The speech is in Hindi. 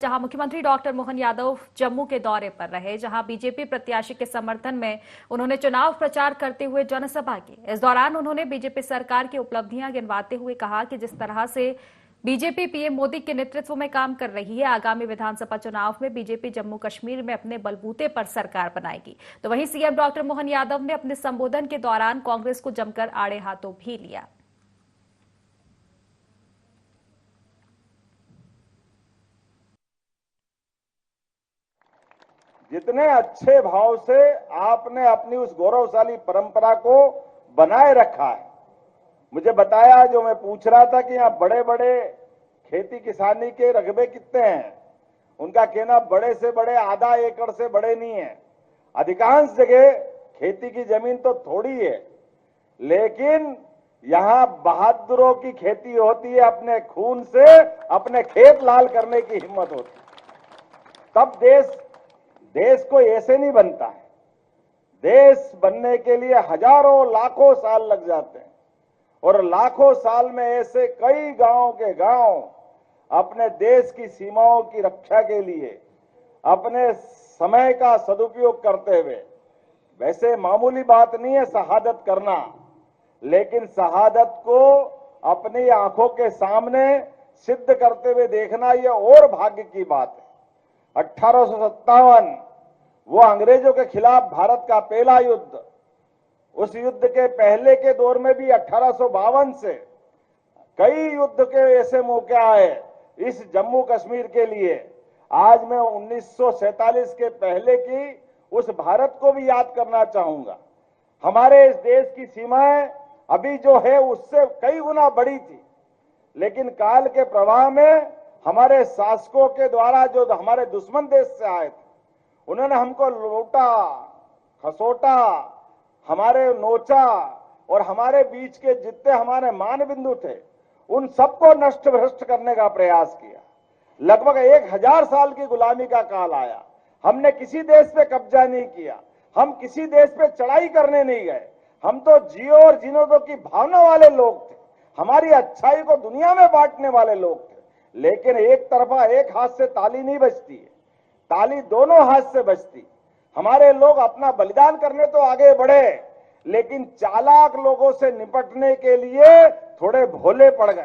जहां मुख्यमंत्री डॉक्टर मोहन यादव जम्मू के दौरे पर रहे, जहां बीजेपी प्रत्याशी के समर्थन में उन्होंने चुनाव प्रचार करते हुए जनसभा की। इस दौरान उन्होंने बीजेपी सरकार की उपलब्धियां गिनवाते हुए कहा कि जिस तरह से बीजेपी पीएम मोदी के नेतृत्व में काम कर रही है, आगामी विधानसभा चुनाव में बीजेपी जम्मू कश्मीर में अपने बलबूते पर सरकार बनाएगी। तो वहीं सीएम डॉक्टर मोहन यादव ने अपने संबोधन के दौरान कांग्रेस को जमकर आड़े हाथों भी लिया। जितने अच्छे भाव से आपने अपनी उस गौरवशाली परंपरा को बनाए रखा है। मुझे बताया, जो मैं पूछ रहा था कि यहाँ बड़े बड़े खेती किसानी के रकबे कितने हैं, उनका कहना बड़े से बड़े आधा एकड़ से बड़े नहीं है। अधिकांश जगह खेती की जमीन तो थोड़ी है, लेकिन यहाँ बहादुरों की खेती होती है। अपने खून से अपने खेत लाल करने की हिम्मत होती है। तब देश कोई ऐसे नहीं बनता है। देश बनने के लिए हजारों लाखों साल लग जाते हैं, और लाखों साल में ऐसे कई गांव के गांव अपने देश की सीमाओं की रक्षा के लिए अपने समय का सदुपयोग करते हुए, वैसे मामूली बात नहीं है शहादत करना, लेकिन शहादत को अपनी आंखों के सामने सिद्ध करते हुए देखना यह और भाग्य की बात है। 1857 वो अंग्रेजों के खिलाफ भारत का पहला युद्ध, उस युद्ध के पहले के दौर में भी 1852 से कई युद्ध के ऐसे मौके आए इस जम्मू कश्मीर के लिए। आज मैं 1947 के पहले की उस भारत को भी याद करना चाहूंगा। हमारे इस देश की सीमाएं अभी जो है उससे कई गुना बड़ी थी, लेकिन काल के प्रवाह में हमारे शासकों के द्वारा जो हमारे दुश्मन देश से आए थे, उन्होंने हमको लूटा, खसोटा, हमारे नोचा, और हमारे बीच के जितने हमारे मान बिंदु थे उन सबको नष्ट भ्रष्ट करने का प्रयास किया। लगभग 1000 साल की गुलामी का काल आया। हमने किसी देश पे कब्जा नहीं किया, हम किसी देश पे चढ़ाई करने नहीं गए। हम तो जियो और जीनो दो की भावना वाले लोग थे। हमारी अच्छाई को दुनिया में बांटने वाले लोग थे। लेकिन एक तरफा एक हाथ से ताली नहीं बजती है, ताली दोनों हाथ से बजती। हमारे लोग अपना बलिदान करने तो आगे बढ़े, लेकिन चालाक लोगों से निपटने के लिए थोड़े भोले पड़ गए।